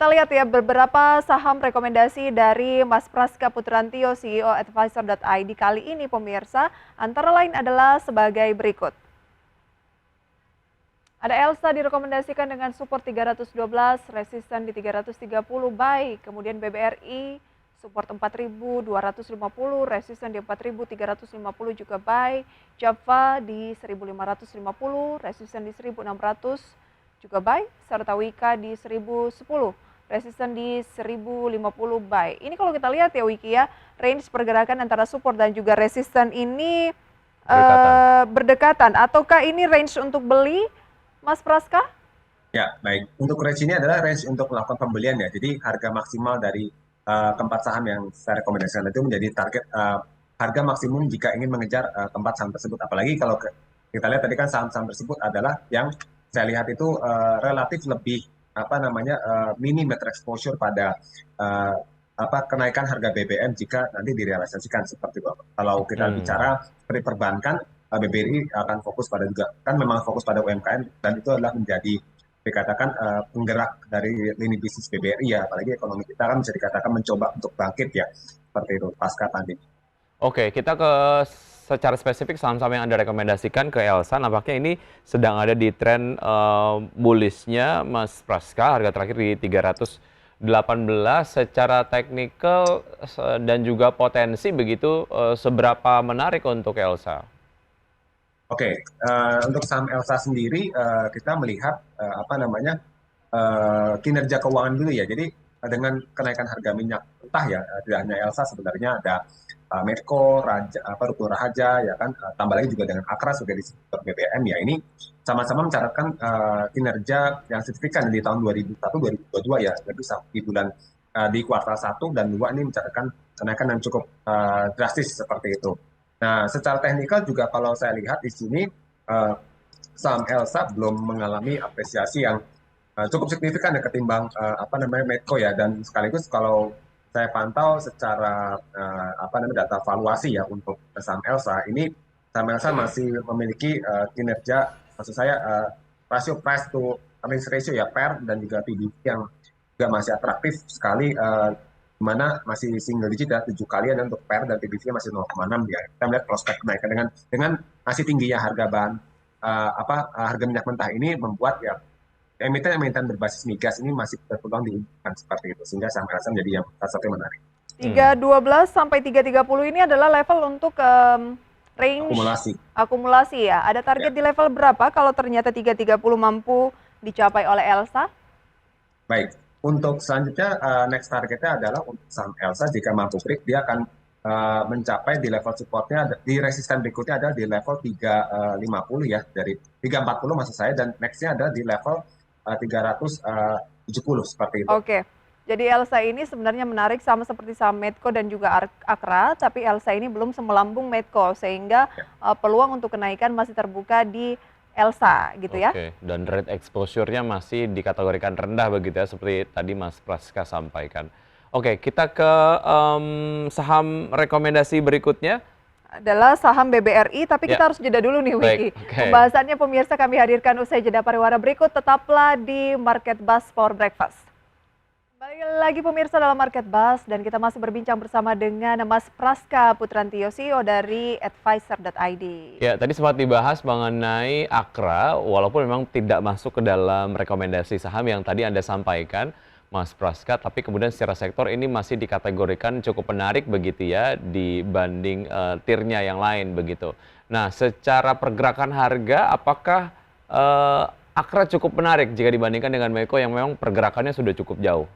Kita lihat ya beberapa saham rekomendasi dari Mas Praska Putrantio, CEO Advisor.id kali ini pemirsa, antara lain adalah sebagai berikut. Ada Elsa direkomendasikan dengan support 312, resisten di 330 buy, kemudian BBRI support 4.250, resisten di 4.350 juga buy, Java di 1.550, resisten di 1.600 juga buy, serta Wika di 1.010, resisten di 1.050 buy. Ini kalau kita lihat ya Wiki ya, range pergerakan antara support dan juga resisten ini berdekatan. Ataukah ini range untuk beli, Mas Praska? Ya, baik. Untuk range ini adalah range untuk melakukan pembelian ya. Jadi harga maksimal dari keempat saham yang saya rekomendasikan itu menjadi target harga maksimum jika ingin mengejar keempat saham tersebut. Apalagi kalau kita lihat tadi kan saham-saham tersebut adalah yang saya lihat itu relatif lebih mini exposure pada uh, kenaikan harga BBM jika nanti direalisasikan seperti itu. Kalau kita bicara seperti perbankan, BBRI akan fokus pada juga kan memang fokus pada UMKM dan itu adalah menjadi dikatakan penggerak dari lini bisnis BBRI ya, apalagi ekonomi kita kan bisa dikatakan mencoba untuk bangkit ya, seperti itu pasca pandemi. Oke, kita ke secara spesifik saham-saham yang Anda rekomendasikan ke Elsa, nampaknya ini sedang ada di tren bullish-nya Mas Praska, harga terakhir di 318, secara teknikal dan juga potensi begitu, seberapa menarik untuk Elsa? Oke, untuk saham Elsa sendiri kita melihat kinerja keuangan dulu ya. Jadi dengan kenaikan harga minyak mentah ya, tidak hanya Elsa sebenarnya ada Medco, Ruko Raharja ya kan, tambah lagi juga dengan Akra sebagai distributor BBM ya. Ini sama-sama mencatatkan kinerja yang signifikan di tahun 2021 2022 ya. Jadi di bulan di kuartal 1 dan 2 ini mencatatkan kenaikan yang cukup drastis seperti itu. Nah, secara teknikal juga kalau saya lihat di sini saham Elsa belum mengalami apresiasi yang cukup signifikan ya ketimbang Medco ya, dan sekaligus kalau saya pantau secara data valuasi ya untuk saham Elsa ini, saham Elsa masih memiliki kinerja, maksud saya rasio price to earnings ratio ya, PER dan juga PBV yang juga masih atraktif sekali, mana masih single digit ya, 7 kali dan untuk PER dan PBV masih 0,6 ya. Kita melihat prospek kenaikan dengan masih tingginya harga bahan harga minyak mentah ini membuat ya emiten berbasis migas ini masih berpeluang diinginkan seperti itu, sehingga saham Elsa menjadi yang salah satu yang menarik. 312 sampai 330 ini adalah level untuk range akumulasi ya. Ada target di level berapa kalau ternyata 330 mampu dicapai oleh Elsa? Baik, untuk selanjutnya next targetnya adalah untuk saham Elsa jika mampu break dia akan mencapai di level supportnya, di resisten berikutnya ada di level 350 ya, dari 340 maksud saya, dan nextnya ada di level 370 seperti itu. Oke, jadi Elsa ini sebenarnya menarik sama seperti saham Medco dan juga Akra, tapi Elsa ini belum semelambung Medco, sehingga peluang untuk kenaikan masih terbuka di Elsa gitu ya. Oke, dan rate exposure-nya masih dikategorikan rendah begitu ya, seperti tadi Mas Praska sampaikan. Oke, kita ke saham rekomendasi berikutnya. Adalah saham BBRI, tapi kita harus jeda dulu nih Wiki. Pembahasannya pemirsa kami hadirkan usai jeda pariwara berikut, tetaplah di Market Buzz for Breakfast. Balik lagi pemirsa dalam Market Buzz, dan kita masih berbincang bersama dengan Mas Praska Putrantio, CEO dari Advisor.id. Ya, tadi sempat dibahas mengenai Akra, walaupun memang tidak masuk ke dalam rekomendasi saham yang tadi Anda sampaikan, Mas Praska, tapi kemudian secara sektor ini masih dikategorikan cukup menarik begitu ya dibanding tirnya yang lain begitu. Nah, secara pergerakan harga, apakah Akra cukup menarik jika dibandingkan dengan Medco yang memang pergerakannya sudah cukup jauh?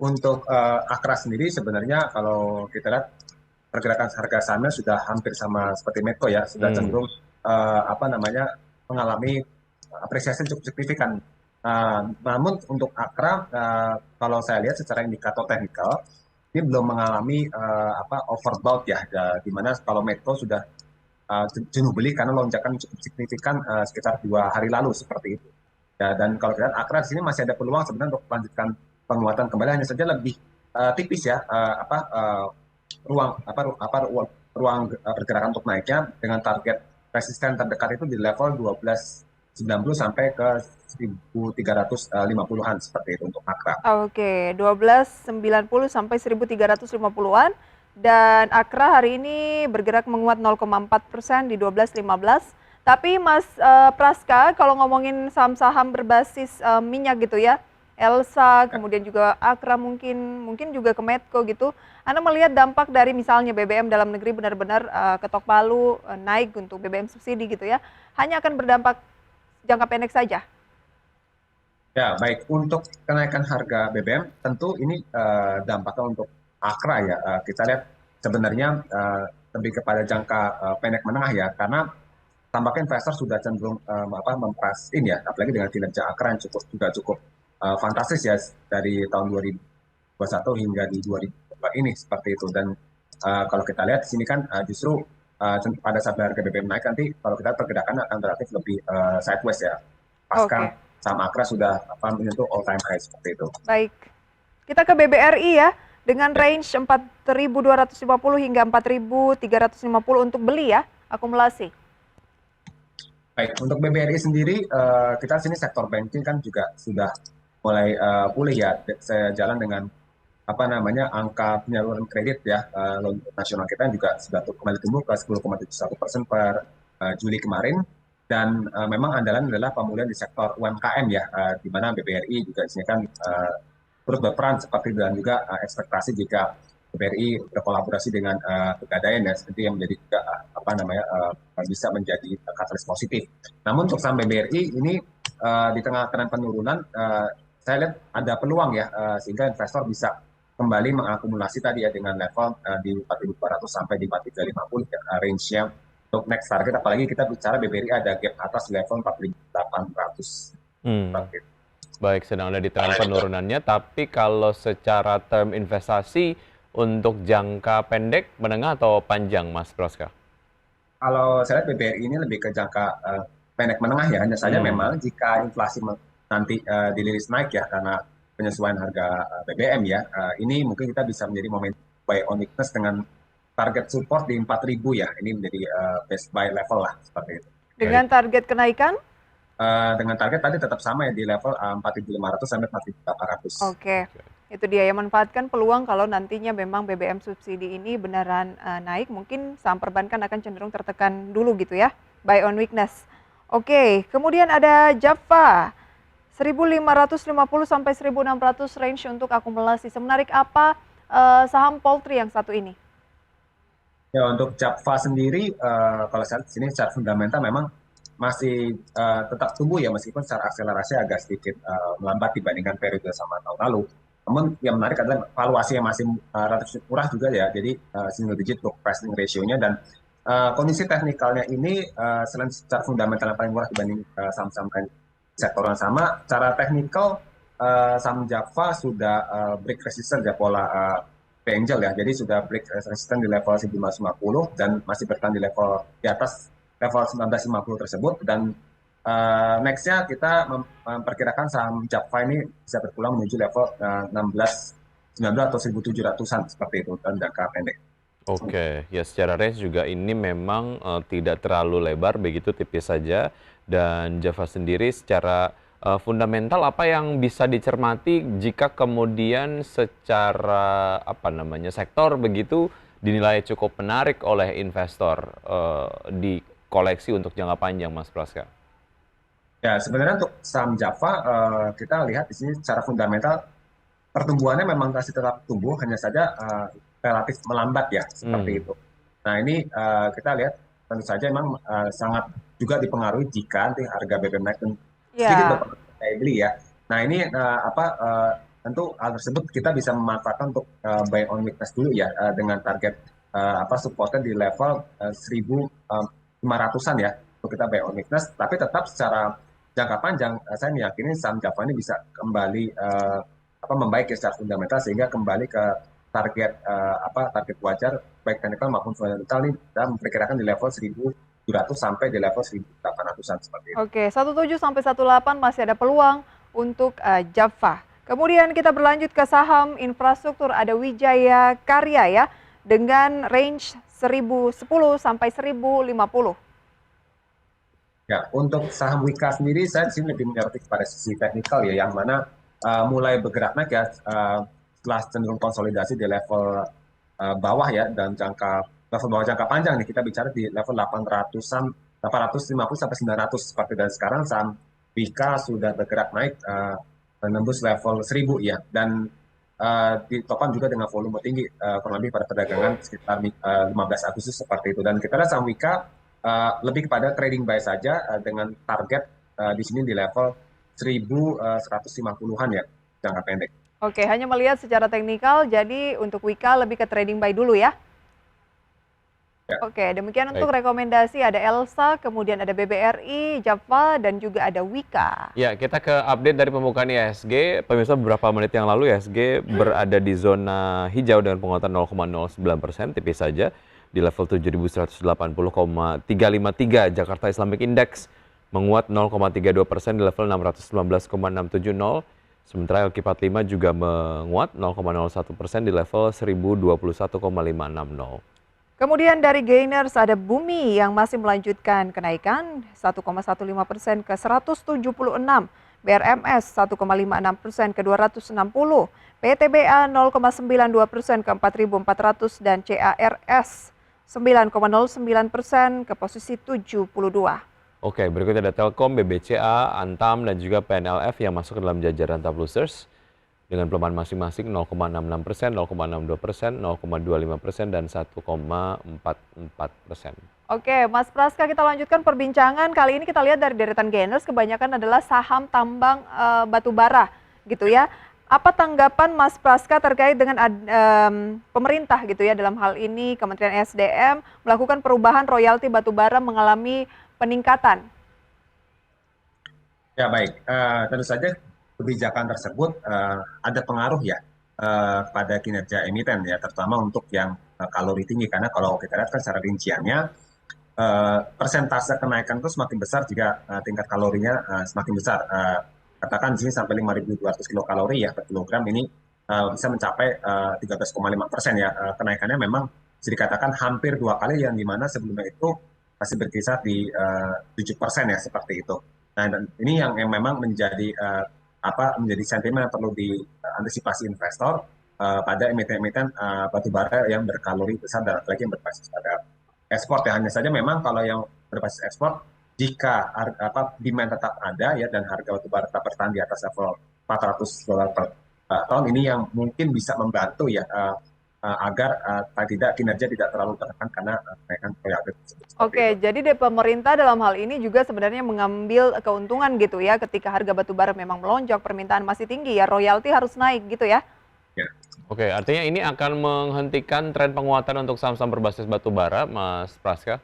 Untuk Akra sendiri sebenarnya kalau kita lihat pergerakan harga sahamnya sudah hampir sama seperti Medco ya, sudah cenderung mengalami apresiasi cukup signifikan. Namun untuk Akra, kalau saya lihat secara indikator teknikal, ini belum mengalami overbought ya, di mana kalau Medco sudah jenuh beli karena lonjakan cukup signifikan sekitar 2 hari lalu seperti itu. Ya, dan kalau kita lihat Akra di sini masih ada peluang sebenarnya untuk melanjutkan penguatan kembali, hanya saja lebih tipis ya ruang pergerakan untuk naiknya, dengan target resisten terdekat itu di level 12 90 sampai ke 1350-an seperti itu untuk Akra. Oke, 1290 sampai 1350-an. Dan Akra hari ini bergerak menguat 0,4% di 1215. Tapi Mas Praska, kalau ngomongin saham-saham berbasis minyak gitu ya, Elsa, kemudian juga Akra mungkin juga ke Medco gitu. Anda melihat dampak dari misalnya BBM dalam negeri benar-benar ketok palu naik untuk BBM subsidi gitu ya, hanya akan berdampak jangka pendek saja. Ya, baik. Untuk kenaikan harga BBM, tentu ini dampaknya untuk Akra ya. Kita lihat sebenarnya lebih kepada jangka pendek menengah ya, karena tampaknya investor sudah cenderung memprice-in ya, apalagi dengan kinerja Akra yang cukup fantastis ya dari tahun 2021 hingga di 2022 ini seperti itu. Dan kalau kita lihat di sini kan justru pada saat harga BBM naik nanti kalau kita pergerakan akan relatif lebih sideways ya. Pasca saham Akra sudah menyentuh all time high seperti itu. Baik. Kita ke BBRI ya dengan range 4.250 hingga 4.350 untuk beli ya, akumulasi. Baik, untuk BBRI sendiri kita sini sektor banking kan juga sudah mulai pulih ya, sejalan dengan angka penyaluran kredit ya, loan nasional kita juga sudah kembali tumbuh ke 10,71% per Juli kemarin. Dan memang andalan adalah pemulihan di sektor UMKM ya, di mana BBRI juga di sini kan turut berperan seperti dan juga ekspektasi jika BBRI berkolaborasi dengan Pegadaian ya, seperti yang menjadi juga bisa menjadi katalis positif. Namun untuk saham BBRI ini di tengah tren penurunan, saya lihat ada peluang ya, sehingga investor bisa kembali mengakumulasi tadi ya dengan level di 4.200 sampai di 4.350 ya, range-nya untuk next target, apalagi kita bicara BBRI ada gap atas level 4.800. Baik, sedang ada di tren penurunannya, tapi kalau secara term investasi untuk jangka pendek, menengah atau panjang, Mas Praska? Kalau saya lihat BBRI ini lebih ke jangka pendek menengah ya, hanya saja memang jika inflasi nanti dirilis naik ya karena penyesuaian harga BBM ya, ini mungkin kita bisa menjadi momentum buy on weakness dengan target support di 4.000 ya, ini menjadi best buy level lah seperti itu. Dengan target kenaikan? Dengan target tadi tetap sama ya di level 4.500 sampai 4.800. Oke, itu dia yang manfaatkan peluang kalau nantinya memang BBM subsidi ini beneran naik, mungkin saham perbankan akan cenderung tertekan dulu gitu ya, buy on weakness. Oke, kemudian ada Java 1.550 sampai 1.600 range untuk akumulasi. Semenarik apa saham poultry yang satu ini? Ya, untuk Java sendiri, kalau saya lihat sini secara fundamental memang masih tetap tumbuh ya, meskipun secara akselerasi agak sedikit melambat dibandingkan periode sama tahun lalu. Namun yang menarik adalah valuasi yang masih relatif murah juga ya, jadi single digit book pricing ratio-nya, dan kondisi teknikalnya ini selain secara fundamental yang paling murah dibanding saham-saham sektor yang sama, secara teknikal saham Java sudah break resistance ya, pola Angel ya, jadi sudah break resistance di level 1950 dan masih bertahan di level di atas level 1950 tersebut. Dan next-nya kita memperkirakan saham Java ini bisa berpulang menuju level 1690 atau 1700-an seperti itu dan jangka pendek. Oke, ya secara range juga ini memang tidak terlalu lebar, begitu tipis saja. Dan Java sendiri secara fundamental apa yang bisa dicermati jika kemudian secara sektor begitu dinilai cukup menarik oleh investor di koleksi untuk jangka panjang, Mas Praska? Ya, sebenarnya untuk saham Java kita lihat di sini secara fundamental pertumbuhannya memang masih tetap tumbuh, hanya saja relatif melambat ya seperti itu. Nah ini kita lihat tentu saja memang sangat juga dipengaruhi jika nanti harga BBM naik sedikit berpengaruh daya beli ya. Nah ini tentu hal tersebut kita bisa memanfaatkan untuk buy on weakness dulu ya, dengan target supportnya di level 1.500-an ya untuk kita buy on weakness. Tapi tetap secara jangka panjang saya meyakini saham Java ini bisa kembali membaik ya secara fundamental, sehingga kembali ke target target wajar baik technical maupun fundamental ini kita memperkirakan di level 1.700 sampai di level 1.800-an seperti itu. Oke, 17 sampai 18 masih ada peluang untuk Java. Kemudian kita berlanjut ke saham infrastruktur, ada Wijaya Karya ya dengan range 1.010 sampai 1.050. Ya, untuk saham Wika sendiri saya di sini lebih menyoroti kepada sisi teknikal ya, yang mana mulai bergerak naik ya setelah cenderung konsolidasi di level bawah ya, dan level bawah jangka panjang nih, kita bicara di level 800-an, 850 sampai 900 seperti, dan sekarang saham Wika sudah bergerak naik menembus level 1000 ya, dan ditopang juga dengan volume tinggi kurang lebih pada perdagangan sekitar 15 Agustus seperti itu, dan kita lihat saham Wika lebih kepada trading buy saja dengan target di sini di level 1150-an ya jangka pendek. Oke, hanya melihat secara teknikal, jadi untuk Wika lebih ke trading buy dulu ya. Ya. Oke, demikian untuk Baik. rekomendasi ada Elsa, kemudian ada BBRI, Java, dan juga ada Wika. Ya, kita ke update dari pembukaan IHSG. Pemirsa, beberapa menit yang lalu IHSG berada di zona hijau dengan penguatan 0,09%, tipis saja di level 7.180,353. Jakarta Islamic Index menguat 0,32% di level 619,670. Sementara LQ45 juga menguat 0,01% di level 1021,560. Kemudian dari gainers ada Bumi yang masih melanjutkan kenaikan 1,15% ke 176, BRMS 1,56% ke 260, PTBA 0,92% ke 4.400, dan CARS 9,09% ke posisi 72. Oke, berikut ada Telkom, BBCA, Antam, dan juga PNLF yang masuk ke dalam jajaran top losers dengan pelemahan masing-masing 0,66%, 0,62%, 0,25%, dan 1,44%. Oke, Mas Praska, kita lanjutkan perbincangan. Kali ini kita lihat dari deretan gainers kebanyakan adalah saham tambang batu bara, gitu ya. Apa tanggapan Mas Praska terkait dengan pemerintah gitu ya, dalam hal ini Kementerian SDM melakukan perubahan royalti batu bara mengalami peningkatan? Ya baik, tentu saja kebijakan tersebut ada pengaruh ya pada kinerja emiten ya, terutama untuk yang kalori tinggi, karena kalau kita lihat kan secara rinciannya persentase kenaikan itu semakin besar jika tingkat kalorinya semakin besar. Katakan di sini sampai 5.200 kilokalori ya per kilogram, ini bisa mencapai 13,5% ya. Kenaikannya memang bisa dikatakan hampir 2 kali yang dimana sebelumnya itu masih berkisar di 7% ya, seperti itu. Nah, dan ini yang memang menjadi menjadi sentimen yang perlu diantisipasi investor pada emiten-emiten batubara yang berkalori besar dan lagi yang berbasis pada ekspor ya. Hanya saja memang kalau yang berbasis ekspor, jika demand tetap ada ya dan harga batubara tetap bertahan di atas level $400 per ton, ini yang mungkin bisa membantu ya agar tidak kinerja tidak terlalu tertekan karena kenaikan royalti tersebut. Oke, jadi dari pemerintah dalam hal ini juga sebenarnya mengambil keuntungan gitu ya, ketika harga batu bara memang melonjak, permintaan masih tinggi ya, royalti harus naik gitu ya. Ya. Oke, artinya ini akan menghentikan tren penguatan untuk saham-saham berbasis batu bara, Mas Praska?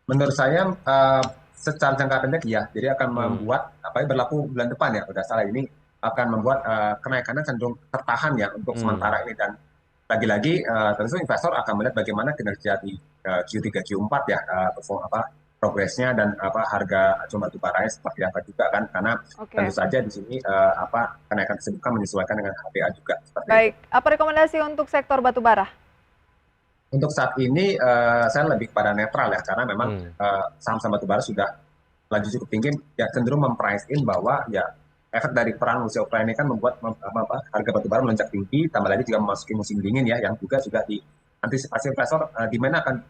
Menurut saya secara jangka pendek ya, jadi akan membuat berlaku bulan depan ya, udah salah, ini akan membuat kenaikannya cenderung tertahan ya untuk sementara ini, dan lagi-lagi tentu investor akan melihat bagaimana kinerja di Q3 Q4 ya, progresnya dan harga acuan batu baranya seperti apa juga kan, karena tentu saja di sini kenaikan tersebut kan menyesuaikan dengan HPA juga. Baik, apa rekomendasi untuk sektor batu bara? Untuk saat ini saya lebih kepada netral ya, karena memang saham-saham batubara sudah laju cukup tinggi, ya cenderung memprice in bahwa ya efek dari perang Rusia Ukraina ini kan membuat harga batubara melonjak tinggi, tambah lagi juga memasuki musim dingin ya, yang juga sudah diantisipasi investor demand akan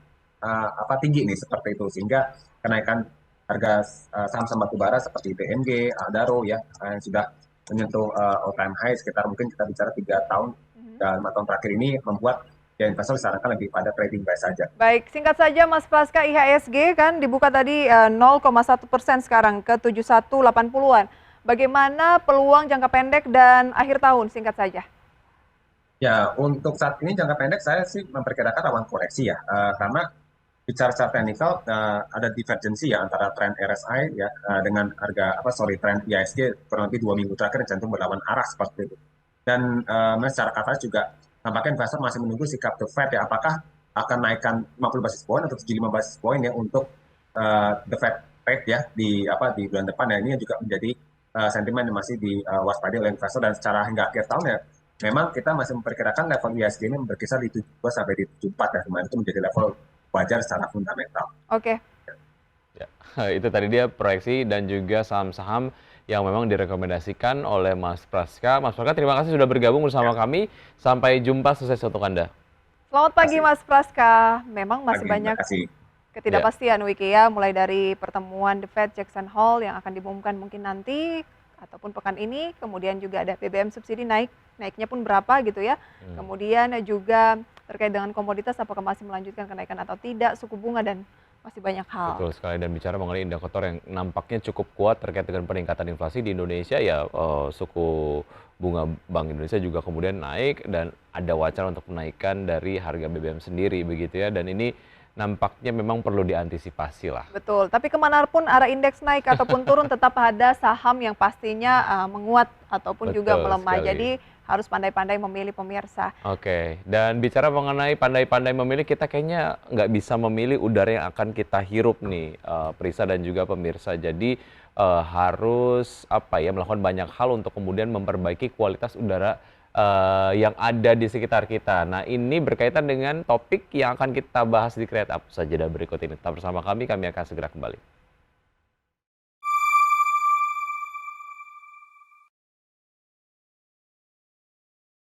tinggi nih seperti itu, sehingga kenaikan harga saham-saham batubara seperti BMG, Adaro ya yang sudah menyentuh all time high sekitar mungkin kita bicara 3 tahun dan 5 tahun terakhir ini, membuat ya investor disarankan lebih pada trading buy saja. Baik, singkat saja Mas Praska, IHSG kan dibuka tadi 0,1% sekarang ke 7180-an. Bagaimana peluang jangka pendek dan akhir tahun, singkat saja? Ya, untuk saat ini jangka pendek saya sih memperkirakan rawan koreksi ya, karena bicara secara teknikal ada divergensi ya antara tren RSI ya dengan tren IHSG kurang lebih 2 minggu terakhir cenderung berlawan arah seperti itu. Dan secara kata juga nampaknya investor masih menunggu sikap The Fed ya, apakah akan naikkan 50 basis point atau 75 basis point ya untuk The Fed rate ya di bulan depan ya. Ini juga menjadi sentimen yang masih diwaspadai oleh investor, dan secara hingga akhir tahun ya memang kita masih memperkirakan level IHSG ini berkisar di 72 sampai di 74 ya, kemarin itu menjadi level wajar secara fundamental. Oke. Ya, itu tadi dia proyeksi dan juga saham-saham yang memang direkomendasikan oleh Mas Praska. Mas Praska, terima kasih sudah bergabung bersama Ya, kami. Sampai jumpa, sukses untuk Anda. Selamat pagi kasih. Mas Praska. Memang masih Pagi, terima banyak kasih. Ya, ketidakpastian Wiki ya, mulai dari pertemuan The Fed Jackson Hole yang akan diumumkan mungkin nanti ataupun pekan ini, kemudian juga ada BBM subsidi naiknya pun berapa gitu ya. hmm, Kemudian juga terkait dengan komoditas apakah masih melanjutkan kenaikan atau tidak, suku bunga dan masih banyak hal. betul sekali. Dan bicara mengenai indikator yang nampaknya cukup kuat terkait dengan peningkatan inflasi di Indonesia, ya suku bunga Bank Indonesia juga kemudian naik dan ada wacana untuk menaikkan dari harga BBM sendiri begitu ya. Dan ini nampaknya memang perlu diantisipasi lah. Betul, tapi kemanapun arah indeks naik ataupun turun tetap ada saham yang pastinya menguat ataupun juga Betul melemah. sekali. Jadi harus pandai-pandai memilih pemirsa. Oke, dan bicara mengenai pandai-pandai memilih, kita kayaknya nggak bisa memilih udara yang akan kita hirup nih, Prisa dan juga pemirsa. Jadi harus apa ya, melakukan banyak hal untuk kemudian memperbaiki kualitas udara yang ada di sekitar kita. Nah, ini berkaitan dengan topik yang akan kita bahas di Create Up saja berikut ini. Tetap bersama kami akan segera kembali.